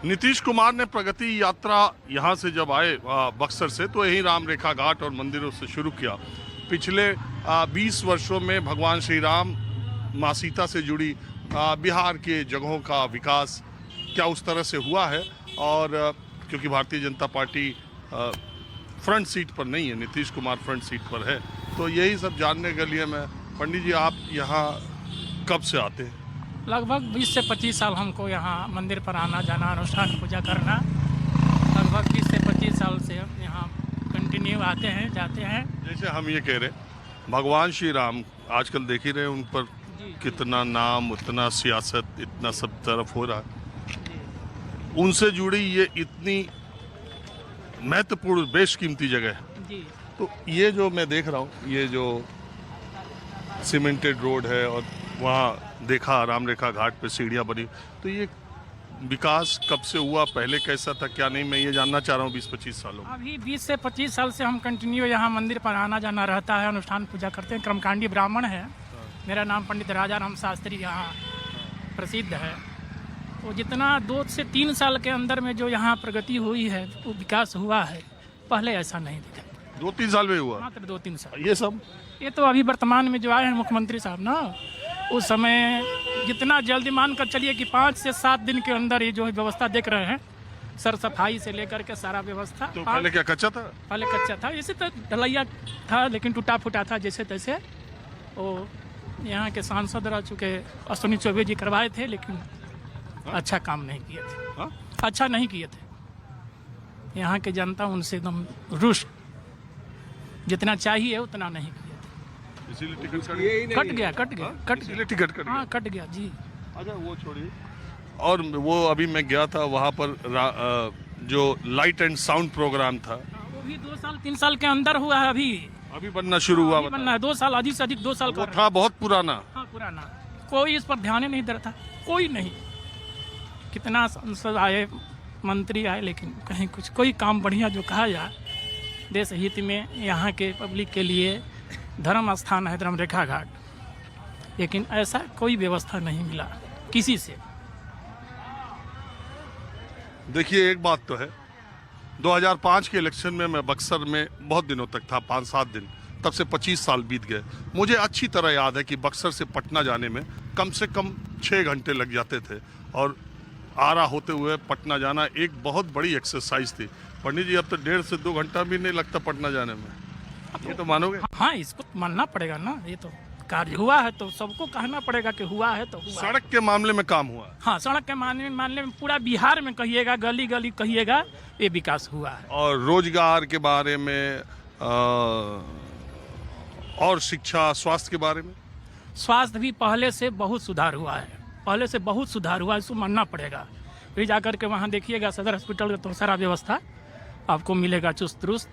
नीतीश कुमार ने प्रगति यात्रा यहाँ से जब आए बक्सर से, तो यहीं राम रेखा घाट और मंदिरों से शुरू किया। पिछले 20 वर्षों में भगवान श्री राम, माँ सीता से जुड़ी बिहार के जगहों का विकास क्या उस तरह से हुआ है, और क्योंकि Bharatiya Janata party front seat पर नहीं है, नीतीश कुमार फ्रंट सीट पर है, तो यही सब जानने के लिए मैं, पंडित जी आप यहाँ कब से आते हैं? लगभग 20 से 25 साल हमको यहाँ मंदिर पर आना जाना, अनुष्ठान पूजा करना, लगभग 20 से 25 साल से हम यहाँ कंटिन्यू आते हैं जाते हैं। जैसे हम ये कह रहे भगवान श्री राम, आजकल देख ही रहे उन पर कितना नाम, उतना सियासत, इतना सब तरफ हो रहा है, उनसे जुड़ी ये इतनी महत्वपूर्ण बेशकीमती जगह है जी। तो ये जो मैं देख रहा हूँ, ये जो सीमेंटेड रोड है और वहाँ देखा राम रेखा घाट पे सीढ़ियाँ बनी, तो ये विकास कब से हुआ, पहले कैसा था क्या नहीं, मैं ये जानना चाह रहा हूँ 20-25 सालों में। अभी 20 से 25 साल से हम कंटिन्यू यहाँ मंदिर पर आना जाना रहता है, अनुष्ठान पूजा करते हैं। कर्मकांडी ब्राह्मण है, मेरा नाम पंडित राजा राम शास्त्री यहाँ प्रसिद्ध है। तो जितना 2 से 3 साल के अंदर में जो यहाँ प्रगति हुई है, वो विकास हुआ है, पहले ऐसा नहीं दिखा। 2-3 साल में हुआ, मात्र 2-3 साल। ये तो अभी वर्तमान में जो आए हैं मुख्यमंत्री साहब ना, उस समय जितना जल्दी मान कर चलिए कि 5 से 7 दिन के अंदर ये जो व्यवस्था देख रहे हैं, सर सफाई से लेकर के सारा व्यवस्था। तो पहले क्या कच्चा था? पहले कच्चा था, जैसे तो ढलैया था लेकिन टूटा फूटा था जैसे तैसे। वो यहाँ के सांसद रह चुके अश्विनी चौबे जी करवाए थे, लेकिन अच्छा काम नहीं किए थे। अच्छा नहीं किए थे, यहाँ की जनता उनसे एकदम रुष्ट, जितना चाहिए उतना नहीं किए थे। इसीलिए टिकट कट गया जी। अच्छा वो छोड़िए, और वो अभी मैं गया था वहाँ पर जो लाइट एंड साउंड प्रोग्राम था, वो भी 2 साल 3 साल के अंदर हुआ है। अभी बनना शुरू हुआ, बनना है 2 साल, अधिक से अधिक 2 साल का था, बहुत पुराना। हाँ पुराना, कोई इस पर ध्यान ही नहीं देता, कोई नहीं। कितना सांसद आए, मंत्री आए, लेकिन कहीं कुछ कोई काम बढ़िया जो कहा जाए देश हित में, यहाँ के पब्लिक के लिए धर्म स्थान है राम रेखा घाट, लेकिन ऐसा कोई व्यवस्था नहीं मिला किसी से। देखिए एक बात तो है, 2005 के इलेक्शन में मैं बक्सर में बहुत दिनों तक था, 5-7 दिन, तब से 25 साल बीत गए। मुझे अच्छी तरह याद है कि बक्सर से पटना जाने में कम से कम 6 घंटे लग जाते थे, और आरा होते हुए पटना जाना एक बहुत बड़ी एक्सरसाइज थी। पंडित जी अब तो 1.5 से 2 घंटा भी नहीं लगता पटना जाने में, ये तो मानोगे? हाँ, इसको मानना पड़ेगा ना, ये तो कार्य हुआ है तो सबको कहना पड़ेगा कि हुआ है तो हुआ। सड़क के मामले में काम हुआ है। हाँ, सड़क के मामले में पूरा बिहार में कहिएगा, गली गली कहिएगा, ये विकास हुआ है। और रोजगार के बारे में, और शिक्षा, स्वास्थ्य के बारे में? स्वास्थ्य भी पहले से बहुत सुधार हुआ है, पहले से बहुत सुधार हुआ है, इसको मानना पड़ेगा। फिर जाकर के वहाँ देखिएगा सदर हॉस्पिटल तो सारा व्यवस्था आपको मिलेगा चुस्त दुरुस्त,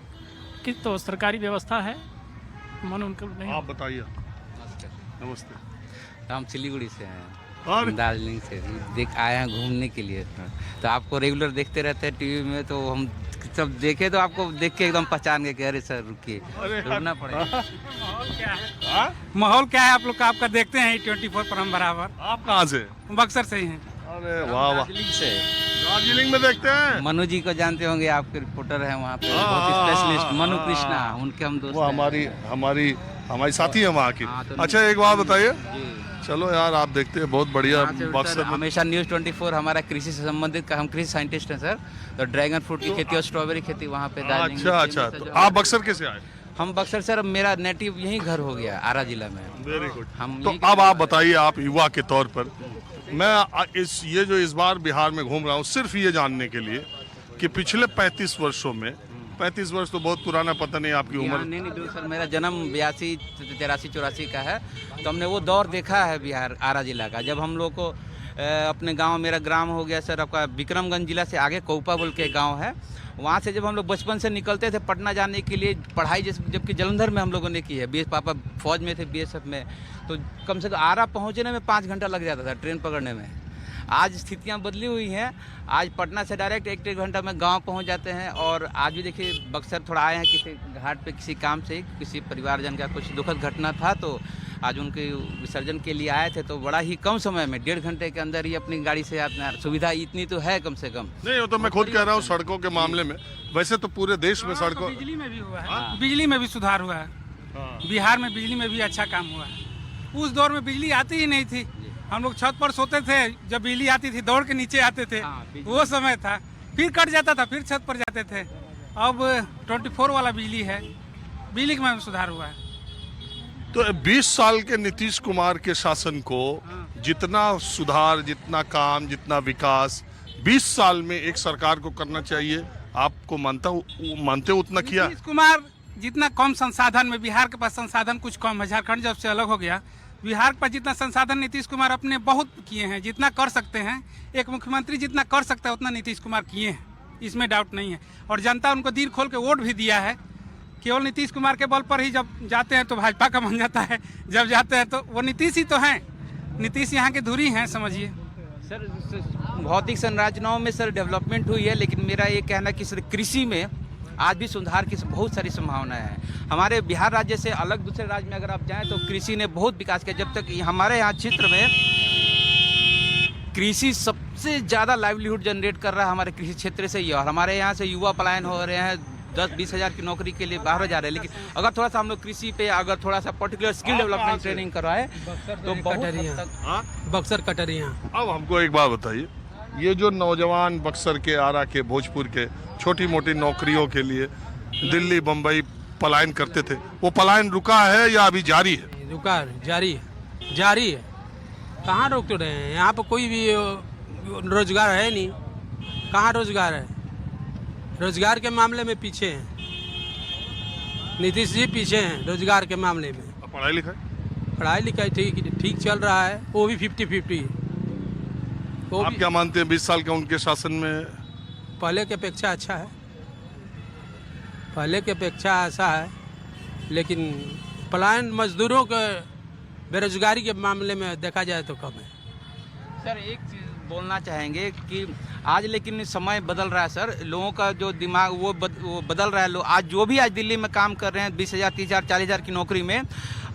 कि तो सरकारी व्यवस्था है, मन उनको नहीं। आप बताइए। नमस्ते। हम सिलीगुड़ी से हैं, और दार्जिलिंग से देख आए हैं घूमने के लिए। तो आपको रेगुलर देखते रहते हैं टीवी में, तो हम सब देखे तो आपको देख के एकदम पहचान गए कि अरे सर रुकिए, रुकना पड़ेगा। माहौल क्या है आप लोग का? आपका देखते हैं 24 पर हम बराबर। आप कहाँ से? बक्सर से ही हैं। अरे वाह वाह, दार्जिलिंग से। दार्जिलिंग में देखते हैं। मनु जी को जानते होंगे, आपके रिपोर्टर हैं वहाँ पे, बहुत स्पेशलिस्ट मनु कृष्णा, उनके हम दोस्त वो हैं। हमारी साथी है वहाँ की। हाँ, तो अच्छा एक बात बताइए। जी। चलो यार, आप देखते हैं, बहुत बढ़िया। बक्सर हमेशा न्यूज़ 24 हमारा कृषि से संबंधित, हम कृषि साइंटिस्ट हैं सर, तो ड्रैगन फ्रूट की खेती और स्ट्रॉबेरी खेती वहाँ पे दार्जिलिंग। अच्छा, तो आप बक्सर कैसे आए? हम बक्सर सर, मेरा नेटिव यही घर हो गया आरा जिला में। Very good. हम तो अब आप बताइए, आप युवा के तौर पर, मैं इस बार बिहार में घूम रहा हूँ सिर्फ ये जानने के लिए कि पिछले 35 वर्षों में, 35 वर्ष तो बहुत पुराना, पता नहीं आपकी उम्र। नहीं सर, मेरा जन्म 82, 83, 84 का है, तो हमने वो दौर देखा है बिहार आरा जिला का। जब हम लोग को अपने गांव, मेरा ग्राम हो गया सर आपका विक्रमगंज जिला से आगे कौपा बोल के गांव है, वहाँ से जब हम लोग बचपन से निकलते थे पटना जाने के लिए पढ़ाई, जबकि जालंधर में हम लोगों ने की है, पापा फौज में थे, BSF में, तो कम से कम आरा पहुँचने में 5 घंटा लग जाता था ट्रेन पकड़ने में। आज स्थितियाँ बदली हुई हैं, आज पटना से डायरेक्ट 1-1.5 घंटा में गांव पहुंच जाते हैं। और आज भी देखिए बक्सर थोड़ा आए हैं किसी घाट पे, किसी काम से, किसी परिवारजन का कुछ दुखद घटना था, तो आज उनके विसर्जन के लिए आए थे, तो बड़ा ही कम समय में 1.5 घंटे के अंदर ही अपनी गाड़ी से अपना सुविधा इतनी तो है कम से कम। नहीं, वो तो मैं खुद कह रहा हूँ सड़कों के मामले में। वैसे तो पूरे देश में सड़कों, बिजली में भी हुआ है, बिजली में भी सुधार हुआ है, बिहार में बिजली में भी अच्छा काम हुआ है। उस दौर में बिजली आती ही नहीं थी, हम लोग छत पर सोते थे, जब बिजली आती थी दौड़ के नीचे आते थे, वो समय था। फिर कट जाता था, फिर छत पर जाते थे। अब 24 वाला बिजली है, बिजली में सुधार हुआ है। तो 20 साल के नीतीश कुमार के शासन को जितना सुधार, जितना काम, जितना विकास 20 साल में एक सरकार को करना चाहिए, आपको मानते हो उतना किया? नीतीश कुमार जितना कम संसाधन में, बिहार के पास संसाधन कुछ कम है, झारखंड जब से अलग हो गया, बिहार के पास जितना संसाधन नीतीश कुमार अपने बहुत किए हैं, जितना कर सकते हैं एक मुख्यमंत्री जितना कर सकता है उतना नीतीश कुमार किए हैं, इसमें डाउट नहीं है। और जनता उनको दिल खोल के वोट भी दिया है। केवल नीतीश कुमार के बल पर ही जब जाते हैं तो भाजपा का बन जाता है, जब जाते हैं तो वो नीतीश ही तो हैं, नीतीश यहाँ की धुरी हैं, समझिए। सर भौतिक संरचनाओं में सर डेवलपमेंट हुई है, लेकिन मेरा ये कहना कि सर कृषि में आज भी सुधार की बहुत सारी संभावनाएं हैं। हमारे बिहार राज्य से अलग दूसरे राज्य में अगर आप जाएं तो कृषि ने बहुत विकास किया। जब तक हमारे यहाँ क्षेत्र में कृषि सबसे ज़्यादा लाइवलीहुड जनरेट कर रहा है हमारे कृषि क्षेत्र से ही, और हमारे यहाँ से युवा पलायन हो रहे हैं, 10-20 हज़ार की नौकरी के लिए बाहर जा रहे हैं। लेकिन अगर थोड़ा सा हम लोग कृषि पे अगर थोड़ा सा पर्टिकुलर स्किल डेवलपमेंट ट्रेनिंग करवाए तो बक्सर कटरिया। अब हमको एक बात बताइए, ये जो नौजवान बक्सर के, आरा के, भोजपुर के छोटी मोटी नौकरियों के लिए दिल्ली बम्बई पलायन करते थे, वो पलायन रुका है या अभी जारी है? रुका है, जारी है, जारी है। कहाँ रोक तो रहे हैं? यहाँ पर कोई भी रोजगार है नहीं, कहाँ रोजगार है? रोजगार के मामले में पीछे हैं, नीतीश जी पीछे हैं रोजगार के मामले में। पढ़ाई लिखाई? पढ़ाई लिखाई ठीक चल रहा है, वो भी 50-50। आप क्या मानते हैं 20 साल का उनके शासन में? पहले की अपेक्षा अच्छा है, पहले की अपेक्षा ऐसा है, लेकिन पलायन मजदूरों के बेरोजगारी के मामले में देखा जाए तो कम है। सर एक चीज़ बोलना चाहेंगे कि आज लेकिन समय बदल रहा है सर, लोगों का जो दिमाग वो बदल रहा है। आज जो भी आज दिल्ली में काम कर रहे हैं 20,000, 30,000, 40,000 की नौकरी में,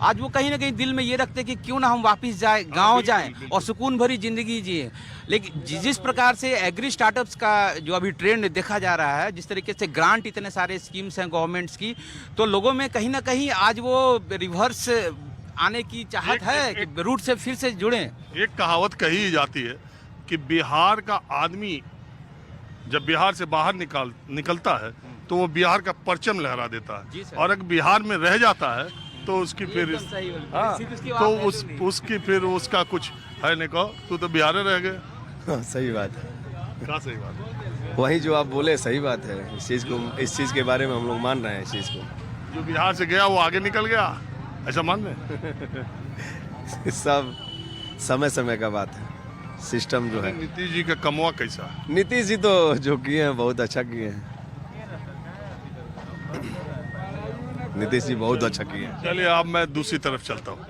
आज वो कहीं ना कहीं दिल में ये रखते हैं कि क्यों ना हम वापस जाए, गांव जाएं और सुकून भरी जिंदगी जिए। लेकिन जिस प्रकार से एग्री स्टार्टअप्स का जो अभी ट्रेंड देखा जा रहा है, जिस तरीके से ग्रांट इतने सारे स्कीम्स हैं गवर्नमेंट्स की, तो लोगों में कहीं ना कहीं आज वो रिवर्स आने की चाहत है कि रूट से फिर से जुड़ें। एक कहावत कही जाती है कि बिहार का आदमी जब बिहार से बाहर निकलता है तो वो बिहार का परचम लहरा देता है, और अगर बिहार में रह जाता है तो उसकी फिर तो उसकी फिर उसका कुछ है नहीं। कहो तू तो बिहार रह गए। सही बात है। क्या सही बात है? वही जो आप बोले सही बात है। इस चीज़ के बारे में हम लोग मान रहे हैं। इस चीज़ को जो बिहार से गया वो आगे निकल गया, ऐसा मान रहे? सब समय समय का बात है, सिस्टम जो है। नीतीश जी का कमवा कैसा है? नीतीश जी तो जो किए हैं बहुत अच्छा किए हैं, नीतीश जी बहुत अच्छा किए हैं। चलिए अब मैं दूसरी तरफ चलता हूँ।